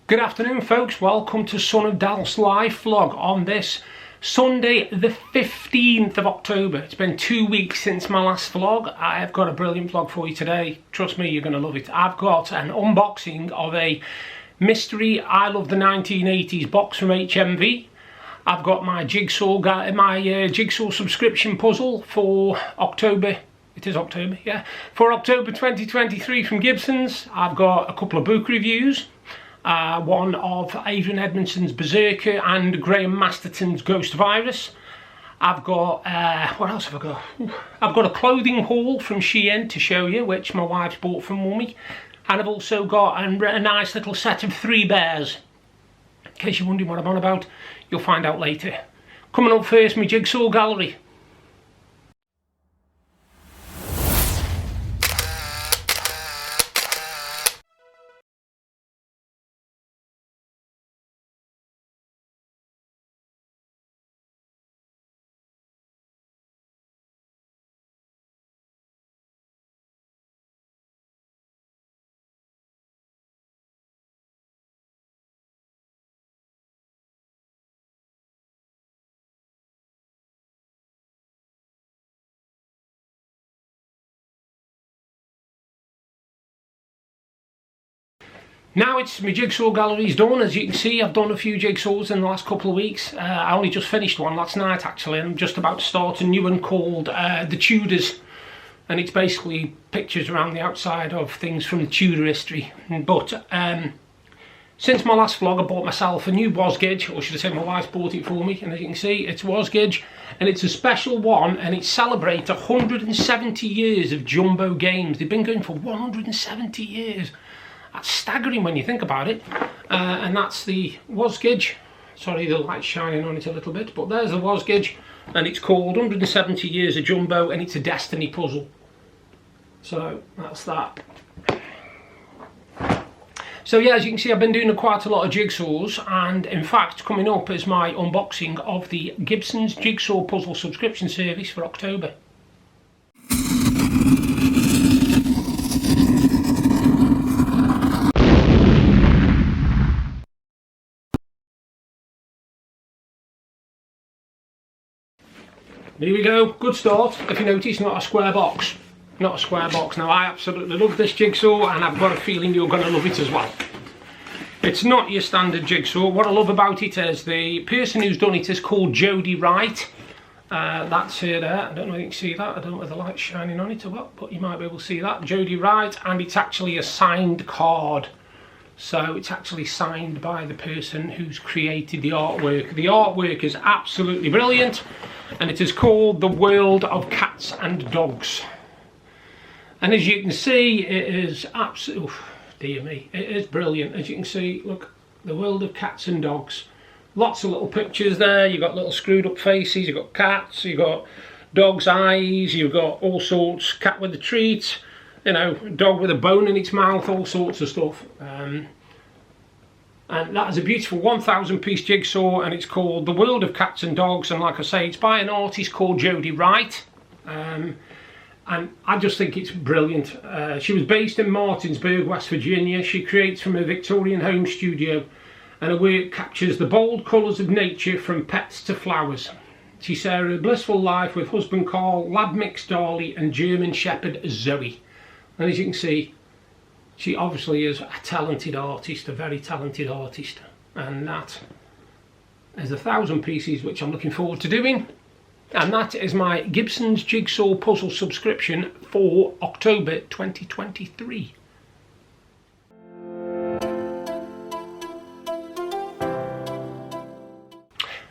Good afternoon folks, welcome to Sonofdel's live vlog on this Sunday the 15th of October. It's been 2 weeks since my last vlog. I've got a brilliant vlog for you today. Trust me, you're going to love it. I've got an unboxing of a mystery I Love the 1980s box from HMV. I've got my Jigsaw subscription puzzle for October. It is October, yeah. For October 2023 from Gibsons. I've got a couple of book reviews. One of Adrian Edmondson's Berserker and Graham Masterton's Ghost Virus. I've got, what else have I got? I've got a clothing haul from Shein to show you, which my wife's bought from Mummy. And I've also got a nice little set of 3 bears. In case you're wondering what I'm on about, you'll find out later. Coming up first, my Jigsaw gallery. Now it's my jigsaw gallery's done. As you can see, I've done a few jigsaws in the last couple of weeks. I only just finished one last night actually, and I'm just about to start a new one called The Tudors, and it's basically pictures around the outside of things from the Tudor history. But since my last vlog, I bought myself a new wasgage, or should I say my wife bought it for me, and as you can see it's wasgage, and it's a special one, and it celebrates 170 years of Jumbo games. They've been going for 170 years. That's staggering when you think about it. And that's the wasgage. Sorry, the light's shining on it a little bit, but there's the wasgage, and it's called 170 Years of Jumbo, and it's a Destiny puzzle. So that's that. So yeah, as you can see, I've been doing quite a lot of jigsaws, and in fact coming up is my unboxing of the Gibsons Jigsaw Puzzle subscription service for October. Here we go, good start. If you notice, not a square box. Not a square box. Now I absolutely love this jigsaw, and I've got a feeling you're going to love it as well. It's not your standard jigsaw. What I love about it is the person who's done it is called Jodie Wright. That's her there. I don't know if you can see that. I don't know whether the light's shining on it or what, but you might be able to see that. Jodie Wright, and it's actually a signed card. So it's actually signed by the person who's created the artwork. The artwork is absolutely brilliant, and it is called The World of Cats and Dogs. And as you can see, it is absolutely, dear me, it is brilliant. As you can see, look, The World of Cats and Dogs. Lots of little pictures there. You've got little screwed up faces, you've got cats, you've got dog's eyes, you've got all sorts, cat with a treat, you know, dog with a bone in its mouth, all sorts of stuff. And that is a beautiful 1,000 piece jigsaw, and it's called The World of Cats and Dogs, and like I say, it's by an artist called Jodie Wright. And I just think it's brilliant. She was based in Martinsburg, West Virginia. She creates from a Victorian home studio, and her work captures the bold colours of nature from pets to flowers. She shared a blissful life with husband Carl, lab mix Darley, and German shepherd Zoe. And as you can see, she obviously is a talented artist, a very talented artist, and that is 1,000 pieces, which I'm looking forward to doing. And that is my Gibsons Jigsaw Puzzle subscription for October 2023.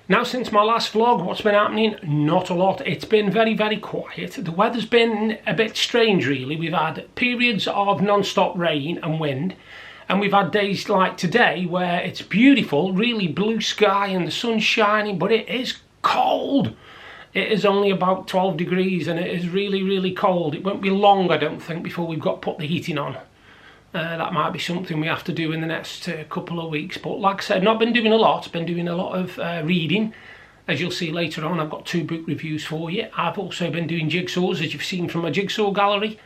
Now, since my last vlog, what's been happening? Not a lot. It's been very, very quiet. The weather's been a bit strange, really. We've had periods of non-stop rain and wind, and we've had days like today where it's beautiful, really blue sky and the sun's shining, but it is cold. It is only about 12 degrees, and it is really, really cold. It won't be long, I don't think, before we've got to put the heating on. That might be something we have to do in the next couple of weeks. But like I said, not been doing a lot. Been doing a lot of reading. As you'll see later on, I've got 2 book reviews for you. I've also been doing jigsaws, as you've seen from my jigsaw gallery.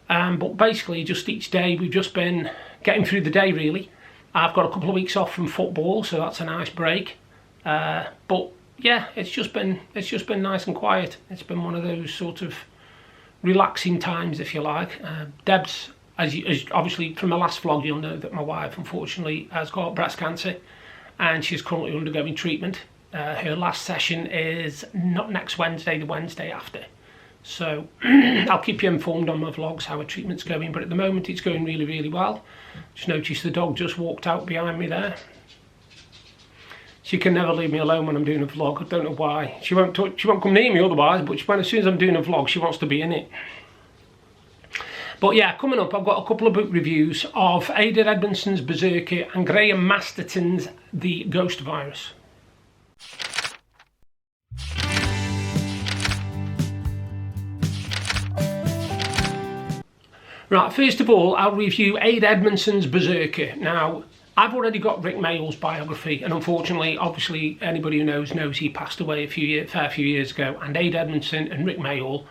But basically, just each day, we've just been getting through the day, really. I've got a couple of weeks off from football, so that's a nice break. But yeah, it's just been nice and quiet. It's been one of those sort of relaxing times, if you like. Deb's, as obviously from my last vlog, you'll know that my wife unfortunately has got breast cancer, and she's currently undergoing treatment. Her last session is not next Wednesday, the Wednesday after. So I'll keep you informed on my vlogs how her treatment's going, but at the moment it's going really, really well. Just noticed the dog just walked out behind me there. She can never leave me alone when I'm doing a vlog. I don't know why. She won't come near me otherwise, but as soon as I'm doing a vlog, she wants to be in it. But yeah, coming up, I've got a couple of book reviews of Adrian Edmondson's Berserker and Graham Masterton's The Ghost Virus. Right, first of all, I'll review Adrian Edmondson's Berserker. Now, I've already got Rick Mayall's biography, and unfortunately, obviously, anybody who knows he passed away a fair few years ago, and Adrian Edmondson and Rick Mayall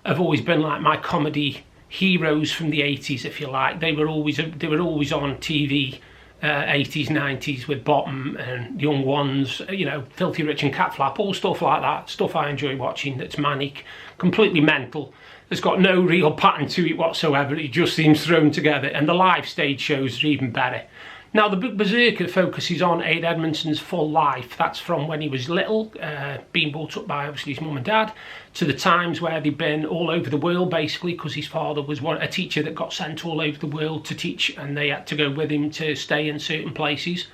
have always been like my comedy heroes from the 80s, if you like. They were always on TV, 80s, 90s, with Bottom and Young Ones, you know, Filthy Rich and Cat Flap, all stuff like that. Stuff I enjoy watching that's manic, completely mental. It's got no real pattern to it whatsoever. It just seems thrown together, and the live stage shows are even better. Now, the book Berserker focuses on Adrian Edmondson's full life. That's from when he was little, being brought up by obviously his mum and dad, to the times where they've been all over the world, basically, because his father was a teacher that got sent all over the world to teach, and they had to go with him to stay in certain places.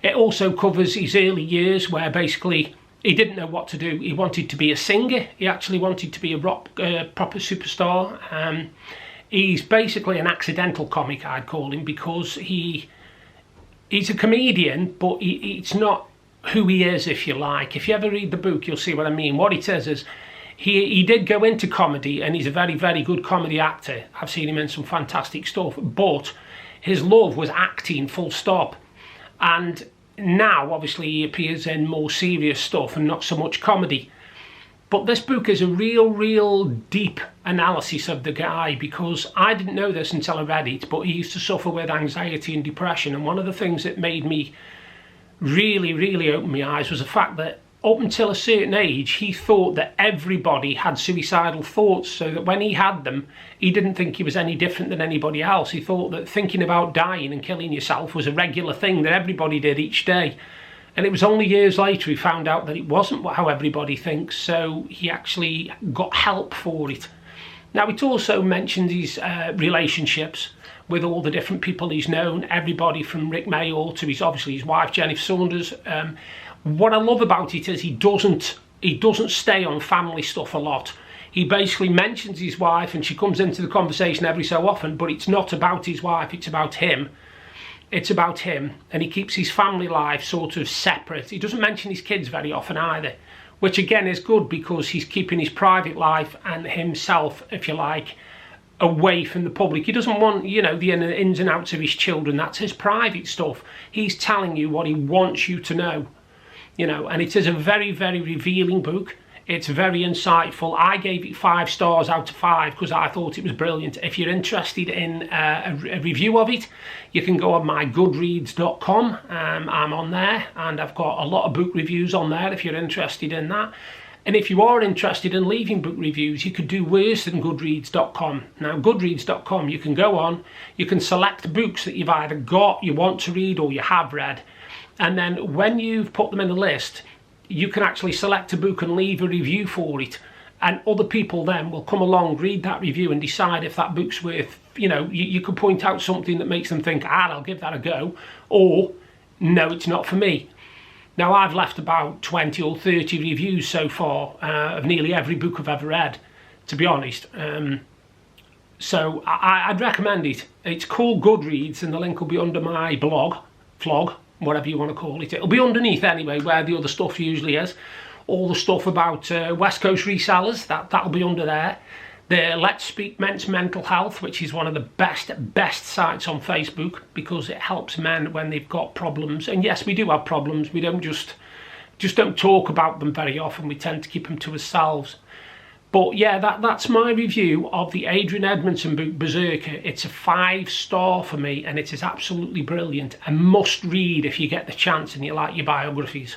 It also covers his early years, where basically he didn't know what to do. He wanted to be a singer. He actually wanted to be a rock proper superstar. He's basically an accidental comic, I'd call him, because he's a comedian, but it's not who he is, if you like. If you ever read the book, you'll see what I mean. What he says is he did go into comedy, and he's a very, very good comedy actor. I've seen him in some fantastic stuff, but his love was acting, full stop. And now, obviously, he appears in more serious stuff and not so much comedy. But this book is a real deep analysis of the guy, because I didn't know this until I read it, but he used to suffer with anxiety and depression. And one of the things that made me really open my eyes was the fact that up until a certain age, he thought that everybody had suicidal thoughts, so that when he had them, he didn't think he was any different than anybody else. He thought that thinking about dying and killing yourself was a regular thing that everybody did each day. And it was only years later he found out that it wasn't how everybody thinks, so he actually got help for it. Now, it also mentions his relationships with all the different people he's known, everybody from Rick Mayall to his wife, Jennifer Saunders. What I love about it is he doesn't stay on family stuff a lot. He basically mentions his wife, and she comes into the conversation every so often, but it's not about his wife, it's about him. It's about him, and he keeps his family life sort of separate. He doesn't mention his kids very often either, which again is good, because he's keeping his private life and himself, if you like, away from the public. He doesn't want, you know, the ins and outs of his children. That's his private stuff. He's telling you what he wants you to know, you know, and it is a very revealing book. It's very insightful. I gave it 5 stars out of 5 because I thought it was brilliant. If you're interested in a review of it, you can go on my goodreads.com. I'm on there, and I've got a lot of book reviews on there if you're interested in that. And if you are interested in leaving book reviews, you could do worse than goodreads.com. Now, goodreads.com, you can go on, you can select books that you've either got, you want to read, or you have read. And then when you've put them in a list, you can actually select a book and leave a review for it, and other people then will come along, read that review, and decide if that book's worth, you know, you could point out something that makes them think, I'll give that a go, or no, it's not for me. Now, I've left about 20 or 30 reviews so far of nearly every book I've ever read, to be honest. So I'd recommend it. It's called Goodreads, and the link will be under my blog, whatever you want to call it. It'll be underneath anyway, where the other stuff usually is. All the stuff about West Coast resellers, that'll be under there. The Let's Speak Mental Health, which is one of the best sites on Facebook, because it helps men when they've got problems. And yes, we do have problems. We don't just just don't talk about them very often. We tend to keep them to ourselves. But yeah, that's my review of the Adrian Edmondson book, Berserker. It's a 5-star for me, and it is absolutely brilliant. A must read if you get the chance and you like your biographies.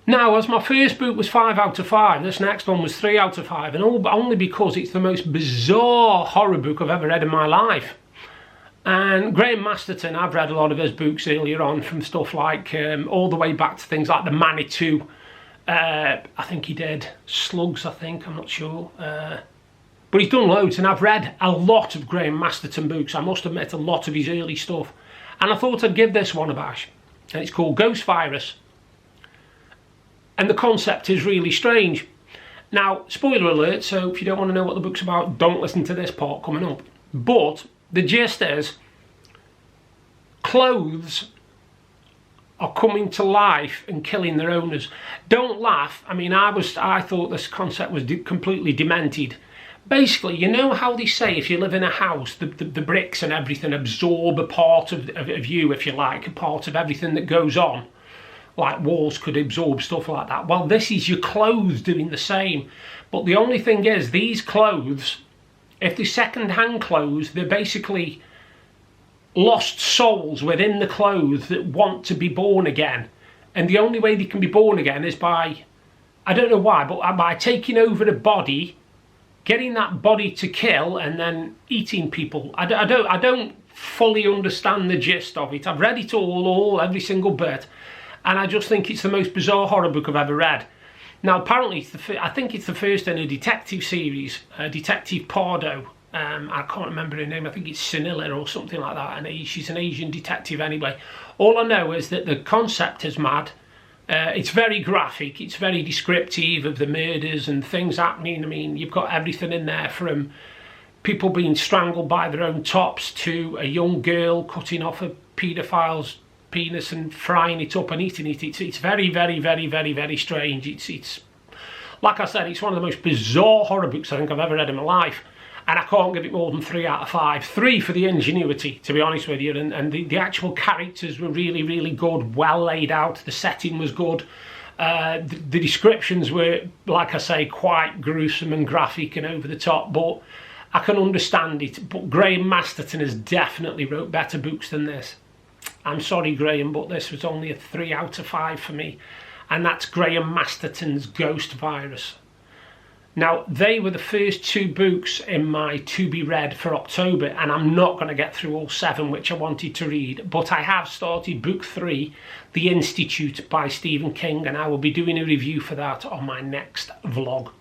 Now, as my first book was 5 out of 5, this next one was 3 out of 5, and only because it's the most bizarre horror book I've ever read in my life. And Graham Masterton, I've read a lot of his books earlier on, from stuff like, all the way back to things like The Manitou. I think he did Slugs, I'm not sure. But he's done loads, and I've read a lot of Graham Masterton books. I must admit, a lot of his early stuff. And I thought I'd give this one a bash. And it's called Ghost Virus. And the concept is really strange. Now, spoiler alert, so if you don't want to know what the book's about, don't listen to this part coming up. But the gist is, clothes are coming to life and killing their owners. Don't laugh. I mean, I thought this concept was completely demented. Basically, you know how they say if you live in a house, the bricks and everything absorb a part of you, if you like, a part of everything that goes on. Like walls could absorb stuff like that. Well, this is your clothes doing the same. But the only thing is, these clothes, if they're second-hand clothes, they're basically lost souls within the clothes that want to be born again. And the only way they can be born again is by, I don't know why, but by taking over a body, getting that body to kill, and then eating people. I don't fully understand the gist of it. I've read it all, every single bit. And I just think it's the most bizarre horror book I've ever read. Now, apparently, I think it's the first in a detective series, Detective Pardo. I can't remember her name. I think it's Sinilla or something like that. And she's an Asian detective anyway. All I know is that the concept is mad. It's very graphic. It's very descriptive of the murders and things happening. I mean, you've got everything in there, from people being strangled by their own tops to a young girl cutting off a paedophile's penis and frying it up and eating it. It's very, very, very, very, very strange. It's like I said, it's one of the most bizarre horror books I think I've ever read in my life, and I can't give it more than 3 out of 5. 3 for the ingenuity, to be honest with you, and the actual characters were really, really good, well laid out. The setting was good. The descriptions were, like I say, quite gruesome and graphic and over the top, but I can understand it. But Graham Masterton has definitely wrote better books than this. I'm sorry, Graham, but this was only a 3 out of 5 for me. And that's Graham Masterton's Ghost Virus. Now, they were the first 2 books in my to-be-read for October, and I'm not going to get through all 7, which I wanted to read. But I have started book 3, The Institute by Stephen King, and I will be doing a review for that on my next vlog.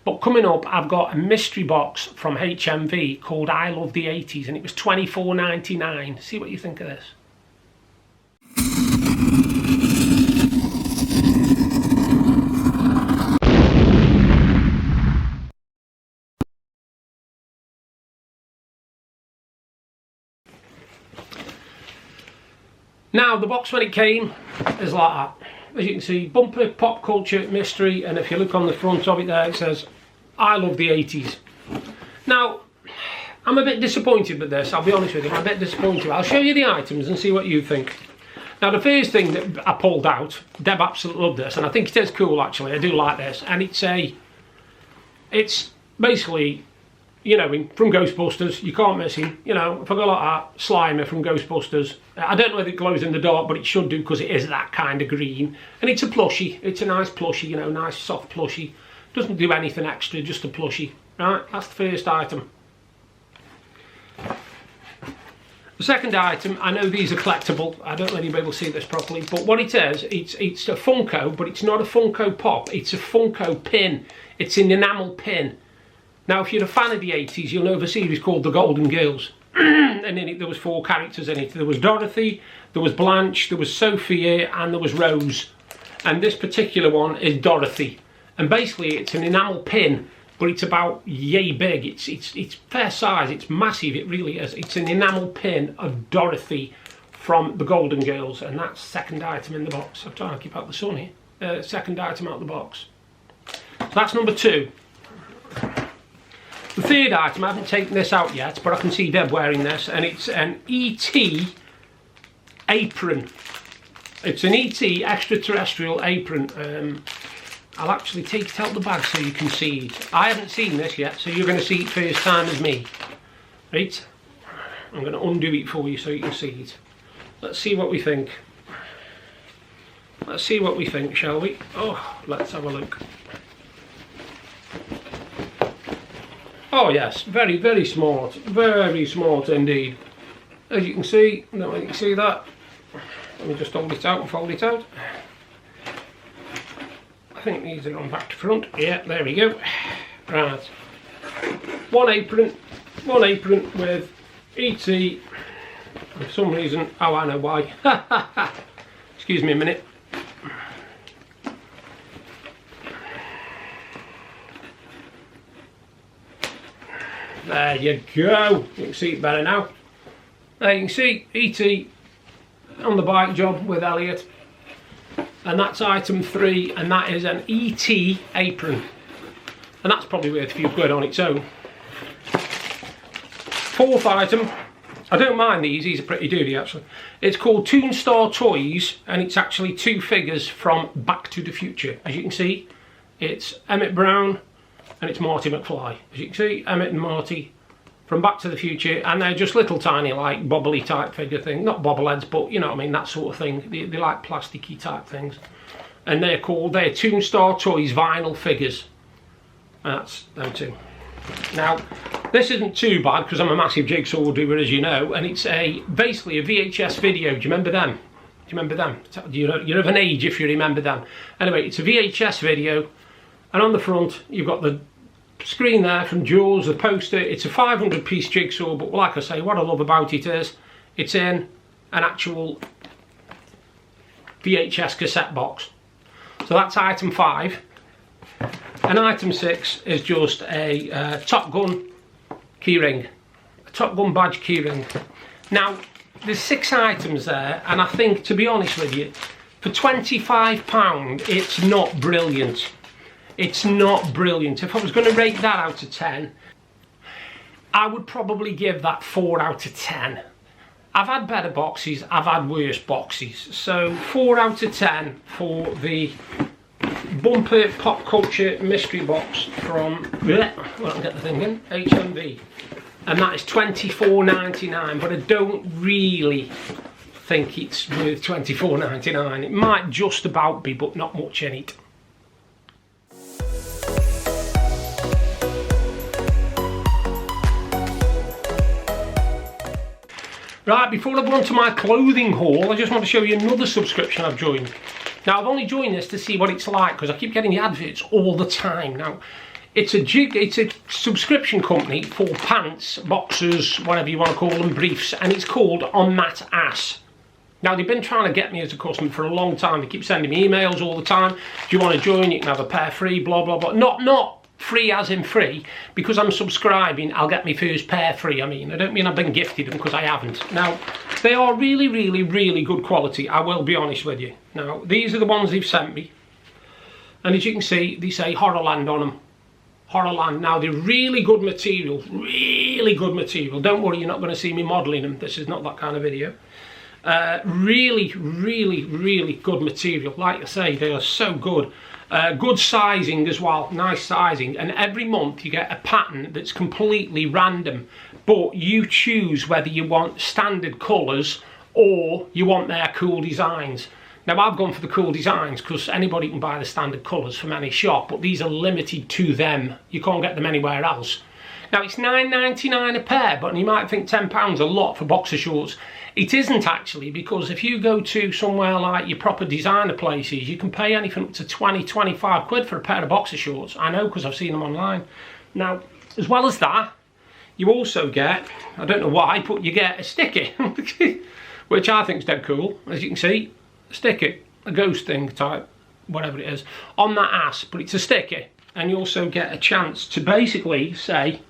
But coming up, I've got a mystery box from HMV called I Love the 80s, and it was $24.99. See what you think of this. Now, the box when it came is like that. As you can see, bumper, pop culture, mystery, and if you look on the front of it there, it says, I love the 80s. Now, I'm a bit disappointed with this, I'll be honest with you, I'm a bit disappointed. I'll show you the items and see what you think. Now, the first thing that I pulled out, Deb absolutely loved this, and I think it is cool actually, I do like this, and it's basically, you know, from Ghostbusters, you can't miss him, you know, if I go like that, Slimer from Ghostbusters. I don't know if it glows in the dark, but it should do because it is that kind of green. And it's a plushie, it's a nice plushie, you know, nice soft plushie. Doesn't do anything extra, just a plushie. Right, that's the first item. The second item, I know these are collectible, I don't know if anybody will see this properly, but what it is, it's a Funko, but it's not a Funko Pop, it's a Funko pin. It's an enamel pin. Now, if you're a fan of the 80s, you'll know of a series called The Golden Girls. And in it, there was 4 characters in it. There was Dorothy, there was Blanche, there was Sophia, and there was Rose. And this particular one is Dorothy. And basically, it's an enamel pin, but it's about yay big. It's fair size, it's massive, it really is. It's an enamel pin of Dorothy from The Golden Girls, and that's second item in the box. I'm trying to keep out the sun here. Second item out of the box. So that's number 2. The third item, I haven't taken this out yet, but I can see Deb wearing this, and it's an E.T. apron. It's an ET extraterrestrial apron. I'll actually take it out the bag so you can see it. I haven't seen this yet, so you're going to see it first time as me. Right? I'm going to undo it for you so you can see it. Let's see what we think. Let's see what we think, shall we? Oh, let's have a look. Oh yes, very, very smart. Very smart indeed. As you can see, I don't know if you can see that. Let me just hold it out and fold it out. I think these are on back to front. Yeah, there we go. Right. One apron with ET. For some reason, oh, I know why. Excuse me a minute. There you go. You can see it better now. There you can see ET on the bike job with Elliot. And that's item 3, and that is an ET apron. And that's probably worth a few quid on its own. 4th item. I don't mind these are pretty doody actually. It's called Toonstar Toys, and it's actually 2 figures from Back to the Future. As you can see, it's Emmett Brown and it's Marty McFly. As you can see, Emmett and Marty from Back to the Future, and they're just little tiny like bobbly type figure thing. Not bobbleheads, but you know what I mean, that sort of thing. They like plasticky type things. And they're Toonstar Toys vinyl figures. And that's them 2. Now, this isn't too bad because I'm a massive jigsaw doer, as you know, and it's basically a VHS video. Do you remember them? Do you remember them? You're of an age if you remember them. Anyway, it's a VHS video, and on the front you've got the screen there from Jaws, the poster. It's a 500-piece jigsaw, but like I say, what I love about it is it's in an actual VHS cassette box. So that's item 5. And item 6 is just a Top Gun keyring, a Top Gun badge keyring. Now, there's 6 items there, and I think, to be honest with you, for £25, it's not brilliant. It's not brilliant. If I was going to rate that out of 10, I would probably give that 4 out of 10. I've had better boxes, I've had worse boxes. So 4 out of 10 for the bumper pop culture mystery box from, well, I'll get the thing in, HMV. And that is £24.99, but I don't really think it's worth £24.99. It might just about be, but not much in it. Right, before I go on to my clothing haul, I just want to show you another subscription I've joined. Now, I've only joined this to see what it's like because I keep getting the adverts all the time. Now, it's a subscription company for pants, boxers, whatever you want to call them, briefs, and it's called OnThatAss. Now, they've been trying to get me as a customer for a long time. They keep sending me emails all the time. Do you want to join? You can have a pair free, blah, blah, blah. Not free as in free, because I'm subscribing, I'll get my first pair free. I mean, I don't mean I've been gifted them, because I haven't. Now, they are really, really, really good quality, I will be honest with you. Now, these are the ones they've sent me. And as you can see, they say Horrorland on them. Horrorland. Now, they're really good material. Really good material. Don't worry, you're not going to see me modelling them. This is not that kind of video. Really, really, really good material. Like I say, they are so good. Good sizing as well, nice sizing, and every month you get a pattern that's completely random, but you choose whether you want standard colours or you want their cool designs. Now, I've gone for the cool designs because anybody can buy the standard colours from any shop, but these are limited to them. You can't get them anywhere else. Now, it's £9.99 a pair, but you might think £10 a lot for boxer shorts. It isn't actually, because if you go to somewhere like your proper designer places, you can pay anything up to 20, 25 quid for a pair of boxer shorts. I know, because I've seen them online. Now, as well as that, you also get, I don't know why, but you get a sticker, which I think is dead cool. As you can see, a sticker, a ghost thing type, whatever it is, on that ass, but it's a sticker. And you also get a chance to basically say,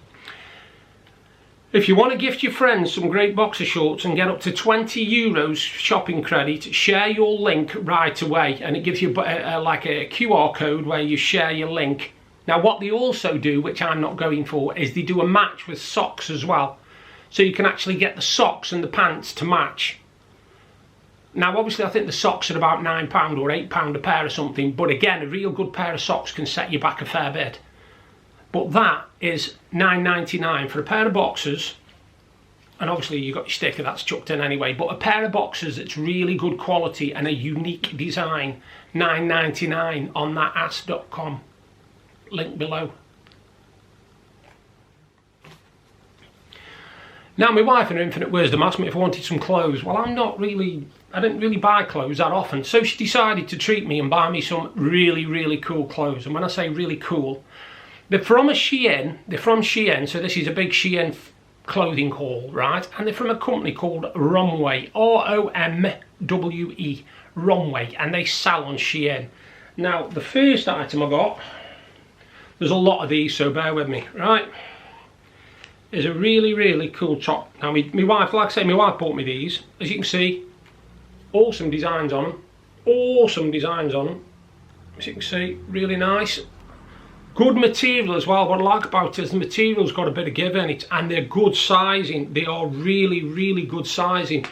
if you want to gift your friends some great boxer shorts and get up to €20 shopping credit, share your link right away, and it gives you like a QR code where you share your link. Now, what they also do, which I'm not going for, is they do a match with socks as well. So you can actually get the socks and the pants to match. Now obviously I think the socks are about £9 or £8 a pair or something, but again, a real good pair of socks can set you back a fair bit. But that is £9.99 for a pair of boxers, and obviously you've got your sticker that's chucked in anyway, but a pair of boxers that's really good quality and a unique design, £9.99 on OnThatAss.com, link below. Now my wife in her infinite wisdom asked me if I wanted some clothes. Well, I didn't really buy clothes that often, so she decided to treat me and buy me some really cool clothes. And when I say really cool, they're from Shein, so this is a big Shein clothing haul, right? And they're from a company called Romwe, R-O-M-W-E, Romwe, and they sell on Shein. Now, the first item I got, there's a lot of these, so bear with me, right? Is a really cool top. Now, my wife, like I say, my wife bought me these. As you can see, awesome designs on them. Awesome designs on them. As you can see, really nice. Good material as well. What I like about it is the material's got a bit of give in it, and they're good sizing. They are really good sizing.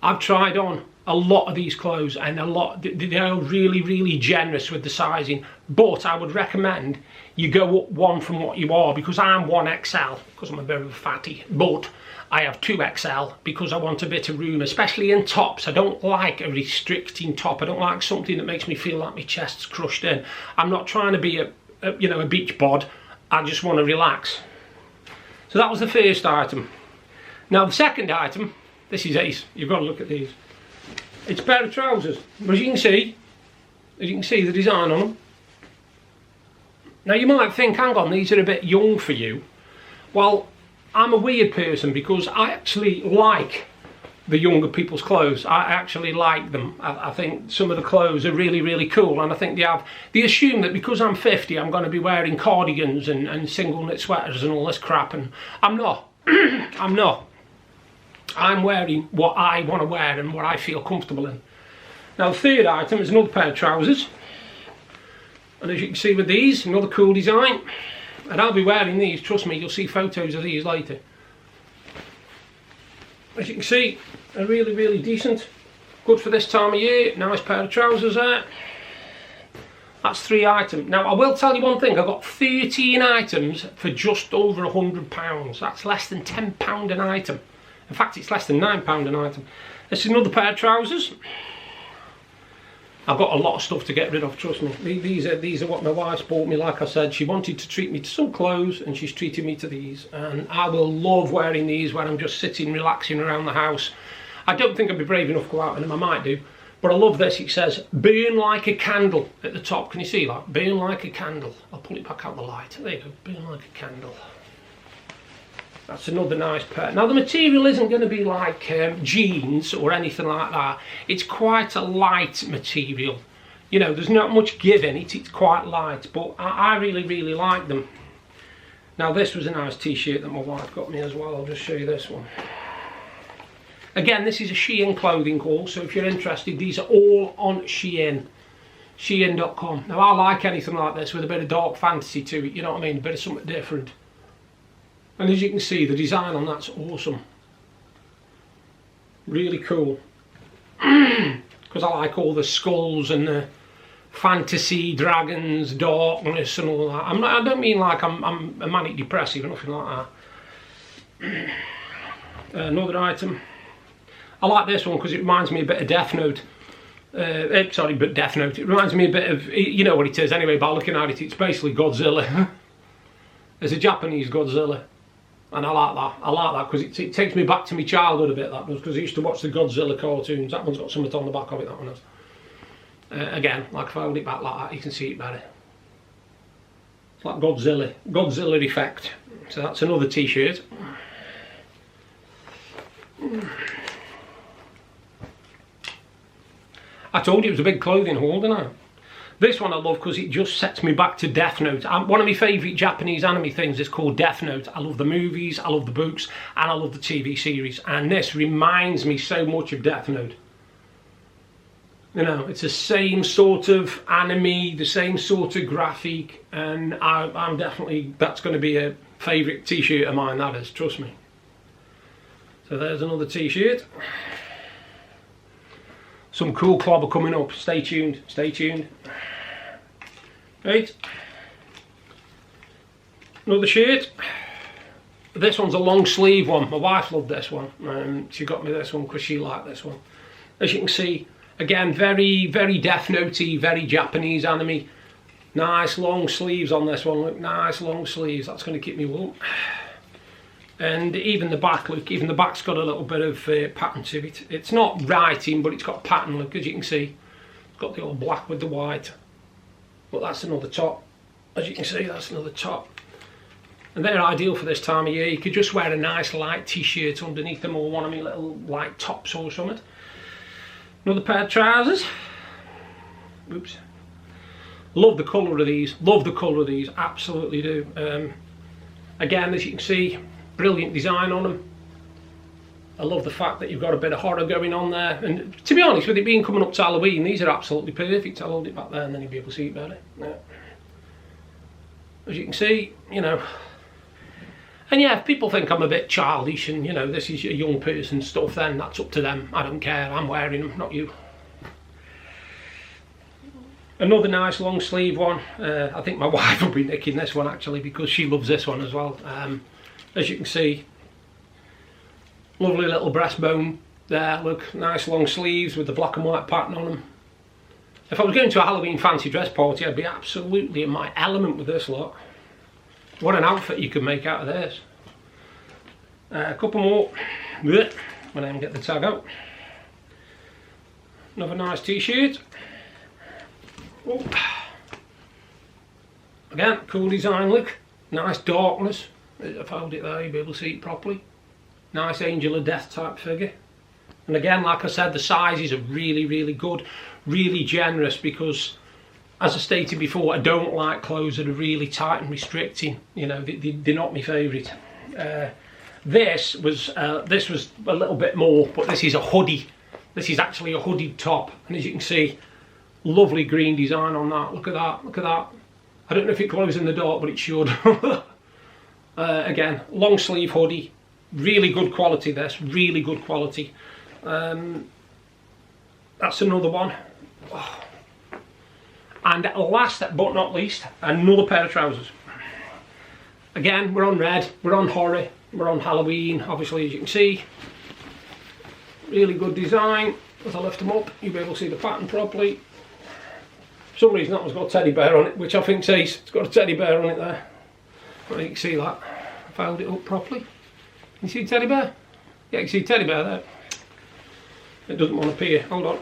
I've tried on a lot of these clothes, and they are really generous with the sizing. But I would recommend you go up one from what you are, because I'm 1XL because I'm a bit of a fatty, but I have 2XL because I want a bit of room, especially in tops. I don't like a restricting top. I don't like something that makes me feel like my chest's crushed in. I'm not trying to be a beach bod. I just want to relax. So that was the first item. Now the second item, this is ace. You've got to look at these. It's a pair of trousers. But as you can see the design on them. Now you might think, hang on, these are a bit young for you. Well, I'm a weird person because I actually like the younger people's clothes. I actually like them. I think some of the clothes are really cool, and I think they assume that because I'm 50 I'm going to be wearing cardigans and single knit sweaters and all this crap, and I'm not. I'm not. I'm wearing what I want to wear and what I feel comfortable in. Now the third item is another pair of trousers, and as you can see with these, another cool design, and I'll be wearing these, trust me, you'll see photos of these later. As you can see, are really decent, good for this time of year. Nice pair of trousers there. That's 3 items. Now I will tell you one thing, I got 13 items for just over £100. That's less than £10 an item. In fact, it's less than £9 an item. This is another pair of trousers. I've got a lot of stuff to get rid of, trust me. These are what my wife's bought me. Like I said, she wanted to treat me to some clothes and she's treated me to these, and I will love wearing these when I'm just sitting relaxing around the house. I don't think I'd be brave enough to go out in them. I might do, but I love this. It says burn like a candle at the top. Can you see that? Burn like a candle. I'll pull it back out the light. There you go, burn like a candle. That's another nice pair. Now the material isn't going to be like jeans or anything like that. It's quite a light material. You know, there's not much give in it. It's quite light, but I really like them. Now this was a nice t-shirt that my wife got me as well. I'll just show you this one. Again, this is a Shein clothing haul, so if you're interested, these are all on Shein. Shein.com. Now I like anything like this with a bit of dark fantasy to it, you know what I mean? A bit of something different. And as you can see, the design on that's awesome. Really cool. Because I like all the skulls and the fantasy, dragons, darkness and all that. I don't mean like I'm a manic depressive or nothing like that. Another item. I like this one because it reminds me a bit of Death Note. But Death Note. It reminds me a bit of, you know what it is anyway, by looking at it, it's basically Godzilla. It's a Japanese Godzilla. And I like that. I like that because it takes me back to my childhood a bit, that does, because I used to watch the Godzilla cartoons. That one's got something on the back of it, that one has. Again, like if I hold it back like that, you can see it better. It's like Godzilla effect. So that's another t-shirt. I told you it was a big clothing haul, didn't I? This one I love because it just sets me back to Death Note. One of my favourite Japanese anime things is called Death Note. I love the movies, I love the books, and I love the TV series. And this reminds me so much of Death Note. You know, it's the same sort of anime, the same sort of graphic, and I'm definitely, that's going to be a favourite t-shirt of mine, that is, trust me. So there's another t-shirt. some cool clobber coming up. Stay tuned, stay tuned. Right, another shirt. This one's a long sleeve one. My wife loved this one. She got me this one because she liked this one. As you can see, again, very, very Death Note-y, very Japanese anime. Nice long sleeves on this one. Look, nice long sleeves. That's going to keep me warm. And even the back, look, even the back's got a little bit of pattern to it. It's not writing, but it's got a pattern, look, as you can see. It's got the old black with the white. But that's another top. As you can see, that's another top. And they're ideal for this time of year. You could just wear a nice light t-shirt underneath them, or one of my little light tops or something. Another pair of trousers. Oops. Love the colour of these. Love the colour of these. Absolutely do. Again, as you can see, brilliant design on them. I love the fact that you've got a bit of horror going on there. And to be honest, with it being coming up to Halloween, these are absolutely perfect. I'll hold it back there and then you'll be able to see it better. Yeah. As you can see, you know. And yeah, if people think I'm a bit childish and, you know, this is a young person stuff, then that's up to them. I don't care. I'm wearing them, not you. Another nice long sleeve one. I think my wife will be nicking this one actually because she loves this one as well. As you can see, lovely little breastbone there. Look, nice long sleeves with the black and white pattern on them. If I was going to a Halloween fancy dress party, I'd be absolutely in my element with this lot. What an outfit you could make out of this. A couple more. When I get the tag out. Another nice t-shirt. Oh. Again, cool design look. Nice darkness. If I hold it there, you'll be able to see it properly. Nice Angel of Death type figure. And again, like I said, the sizes are really, really good. Really generous because, as I stated before, I don't like clothes that are really tight and restricting. You know, they're not my favourite. This was a little bit more, but this is a hoodie. This is actually a hooded top, and as you can see, lovely green design on that. Look at that, look at that. I don't know if it glows in the dark, but it should. Again, long sleeve hoodie, really good quality this, really good quality. That's another one. Oh. And last but not least, another pair of trousers. Again, we're on red, we're on horror, we're on Halloween, obviously, as you can see. Really good design. As I lift them up, you'll be able to see the pattern properly. For some reason that one's got a teddy bear on it, which I think says it's got a teddy bear on it there. Well, you can see that. If I hold it up properly. Can you see the teddy bear? Yeah, you can see the teddy bear there. It doesn't want to appear. Hold on.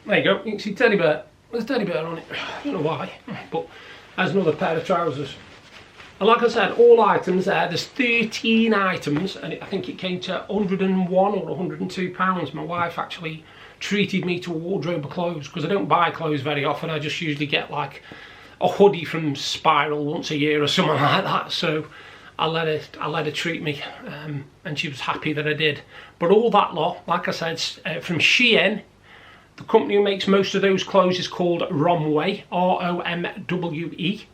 There you go. You can see teddy bear. There's a teddy bear on it. I don't know why, but there's another pair of trousers. And like I said, all items there. There's 13 items, and I think it came to 101 or 102 pounds. My wife actually treated me to a wardrobe of clothes because I don't buy clothes very often. I just usually get like a hoodie from Spiral once a year or something like that. So I let her treat me, and she was happy that I did. But all that lot, like I said, from Shein. The company who makes most of those clothes is called Romwe, R-O-M-W-E,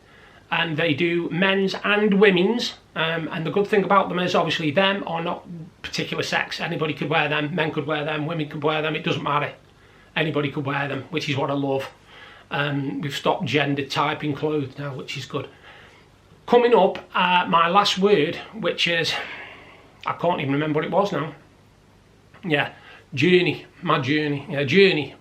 and they do men's and women's. And the good thing about them is obviously them are not particular sex. Anybody could wear them, men could wear them, women could wear them, it doesn't matter. Anybody could wear them, which is what I love. We've stopped gender typing clothes now, which is good. Coming up, my last word, which is, I can't even remember what it was now. Yeah, journey, my journey, yeah, journey.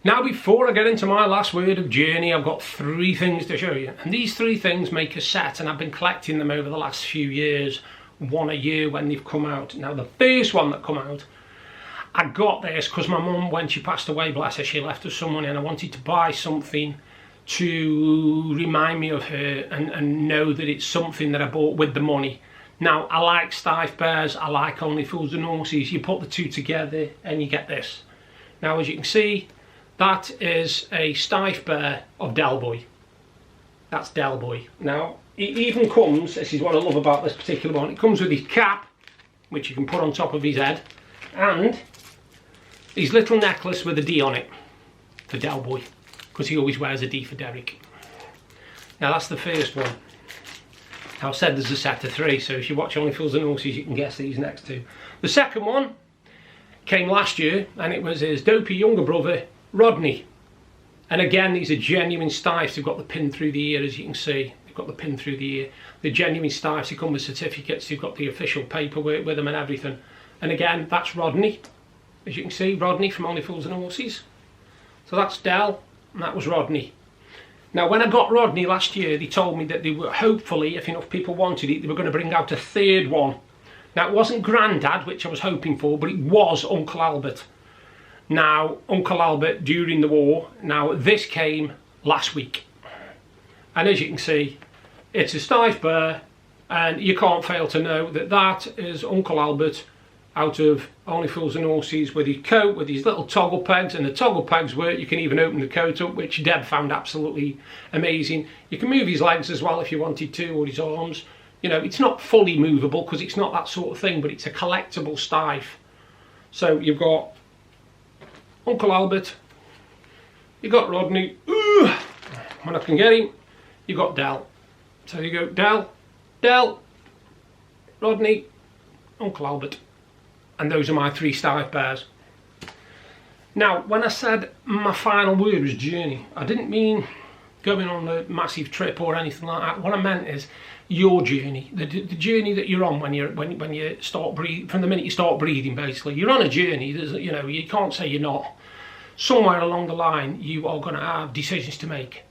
Now, before I get into my last word of journey, I've got 3 things to show you. And these 3 things make a set, and I've been collecting them over the last few years, one a year when they've come out. Now, the first one that come out, I got this because my mum, when she passed away, bless her, she left us some money, and I wanted to buy something to remind me of her and know that it's something that I bought with the money. Now, I like Steiff bears, I like Only Fools and Horses. You put the 2 together and you get this. Now, as you can see, that is a Steiff bear of Del Boy. That's Del Boy. Now, it even comes, this is what I love about this particular one, it comes with his cap, which you can put on top of his head, and his little necklace with a D on it, for Del Boy. because he always wears a D for Derek. Now that's the first one. Now I said there's a set of 3, so if you watch Only Fools and Horses you can guess these next 2. The second one came last year, and it was his dopey younger brother, Rodney. And again, these are genuine Steiffs. They've got the pin through the ear, as you can see. They've got the pin through the ear. They're genuine Steiffs. They come with certificates. They've got the official paperwork with them and everything. And again, that's Rodney. As you can see, Rodney from Only Fools and Horses. So that's Del, and that was Rodney. Now, when I got Rodney last year, they told me that they were, hopefully, if enough people wanted it, they were going to bring out a 3rd one. Now, it wasn't Grandad, which I was hoping for, but it was Uncle Albert. Now, Uncle Albert during the war. Now, this came last week. And as you can see, it's a Steiff bear, and you can't fail to know that that is Uncle Albert out of Only Fools and Horses, with his coat, with his little toggle pegs, and the toggle pegs work. You can even open the coat up, which Deb found absolutely amazing. You can move his legs as well if you wanted to, or his arms. You know, it's not fully movable because it's not that sort of thing, but it's a collectible Steiff. So you've got Uncle Albert, you got Rodney, ooh, when I can get him, you got Del. So you go Del, Rodney, Uncle Albert. And those are my 3 Steiff bears. Now, when I said my final word was journey, I didn't mean going on a massive trip or anything like that. What I meant is your journey, the journey that you're on when you start breathing, from the minute you start breathing. Basically, you're on a journey. There's, you know, you can't say you're not. Somewhere along the line, you are going to have decisions to make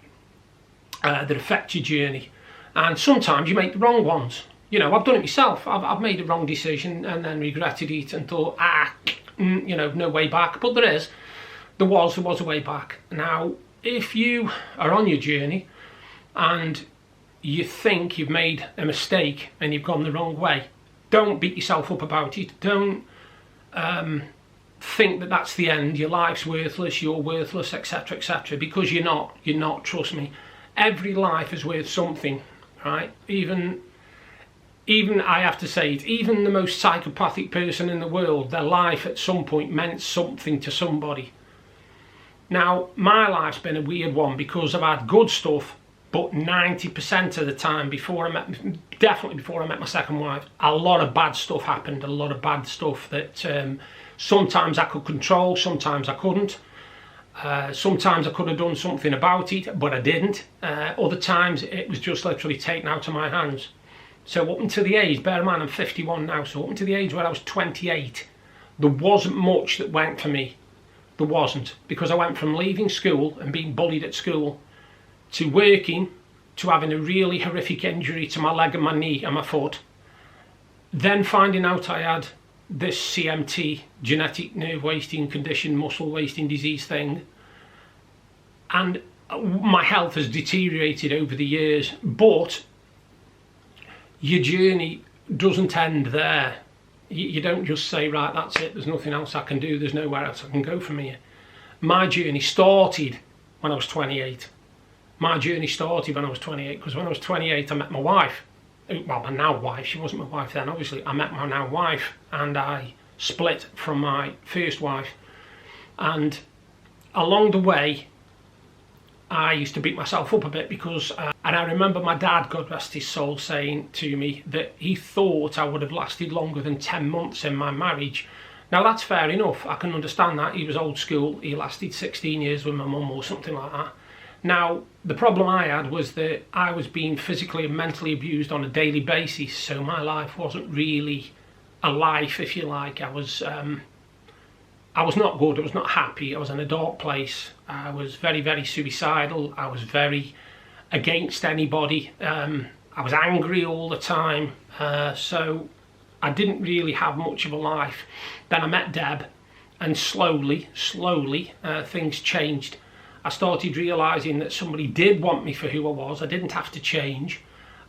that affect your journey, and sometimes you make the wrong ones. You know, I've done it myself. I've made a wrong decision and then regretted it and thought, you know, no way back. But there was a way back. Now, if you are on your journey and you think you've made a mistake and you've gone the wrong way, don't beat yourself up about it. Don't think that that's the end. Your life's worthless, you're worthless, etc., etc. Because you're not. Trust me. Every life is worth something, right? Even I have to say it, even the most psychopathic person in the world, their life at some point meant something to somebody. Now, my life's been a weird one because I've had good stuff, but 90% of the time definitely before I met my second wife, a lot of bad stuff happened, a lot of bad stuff that sometimes I could control, sometimes I couldn't. Sometimes I could have done something about it, but I didn't. Other times it was just literally taken out of my hands. So up until the age, bear in mind I'm 51 now, so up until the age where I was 28, there wasn't much that went for me. There wasn't, because I went from leaving school and being bullied at school to working, to having a really horrific injury to my leg and my knee and my foot, then finding out I had this CMT, genetic nerve wasting condition, muscle wasting disease thing, and my health has deteriorated over the years. But your journey doesn't end there. You don't just say, right, that's it, there's nothing else I can do, there's nowhere else I can go from here. My journey started when I was 28. My journey started when I was 28, because when I was 28 I met my wife. Well, my now wife. She wasn't my wife then, obviously. I met my now wife and I split from my first wife. And along the way, I used to beat myself up a bit because, and I remember my dad, God rest his soul, saying to me that he thought I would have lasted longer than 10 months in my marriage. Now that's fair enough, I can understand that. He was old school, he lasted 16 years with my mum or something like that. Now, the problem I had was that I was being physically and mentally abused on a daily basis, so my life wasn't really a life, if you like. I was not good, I was not happy, I was in a dark place, I was very, very suicidal, I was very against anybody, I was angry all the time, so I didn't really have much of a life. Then I met Deb, and slowly, things changed. I started realising that somebody did want me for who I was. I didn't have to change.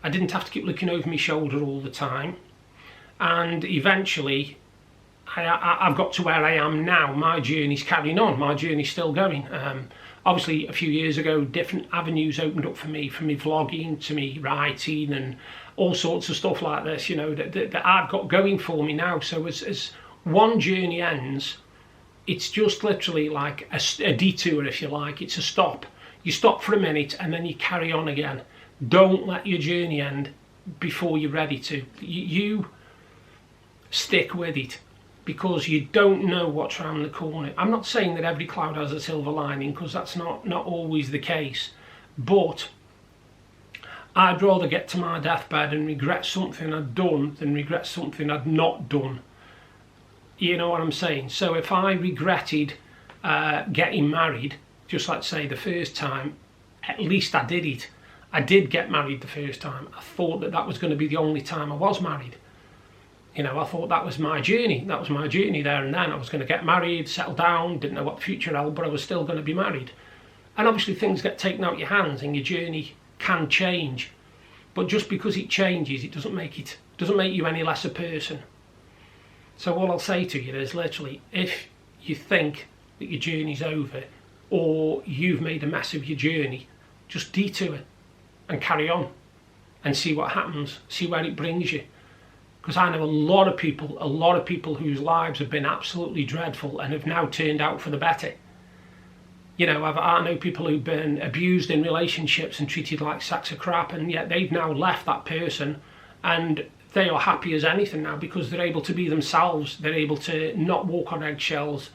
I didn't have to keep looking over my shoulder all the time. And eventually, I've got to where I am now. My journey's carrying on. My journey's still going. Obviously, a few years ago, different avenues opened up for me, from me vlogging to me writing and all sorts of stuff like this, you know, that I've got going for me now. So as one journey ends, it's just literally like a detour, if you like. It's a stop. You stop for a minute and then you carry on again. Don't let your journey end before you're ready to. You stick with it, because you don't know what's around the corner. I'm not saying that every cloud has a silver lining, because that's not always the case. But I'd rather get to my deathbed and regret something I'd done than regret something I'd not done. You know what I'm saying? So if I regretted getting married, just like say the first time, at least I did it. I did get married the first time. I thought that was going to be the only time I was married. You know, I thought that was my journey. That was my journey there and then. I was going to get married, settle down, didn't know what the future held, but I was still going to be married. And obviously things get taken out of your hands and your journey can change. But just because it changes, it doesn't make you any less a person. So all I'll say to you is literally, if you think that your journey's over or you've made a mess of your journey, just detour it and carry on and see what happens, see where it brings you. Because I know a lot of people whose lives have been absolutely dreadful and have now turned out for the better. You know, I know people who've been abused in relationships and treated like sacks of crap, and yet they've now left that person and they are happy as anything now, because they're able to be themselves. They're able to not walk on eggshells.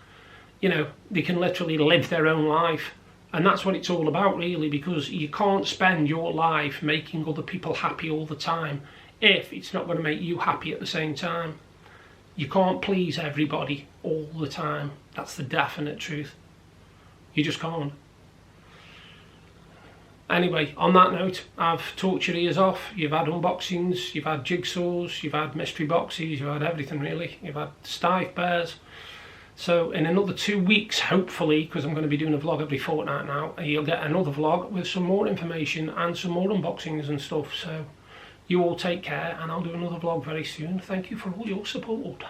You know, they can literally live their own life. And that's what it's all about, really, because you can't spend your life making other people happy all the time if it's not going to make you happy at the same time. You can't please everybody all the time. That's the definite truth. You just can't. Anyway, on that note, I've talked your ears off. You've had unboxings, you've had jigsaws, you've had mystery boxes, you've had everything really. You've had Steiff bears. So in another 2 weeks, hopefully, because I'm going to be doing a vlog every fortnight now, you'll get another vlog with some more information and some more unboxings and stuff. So you all take care, and I'll do another vlog very soon. Thank you for all your support.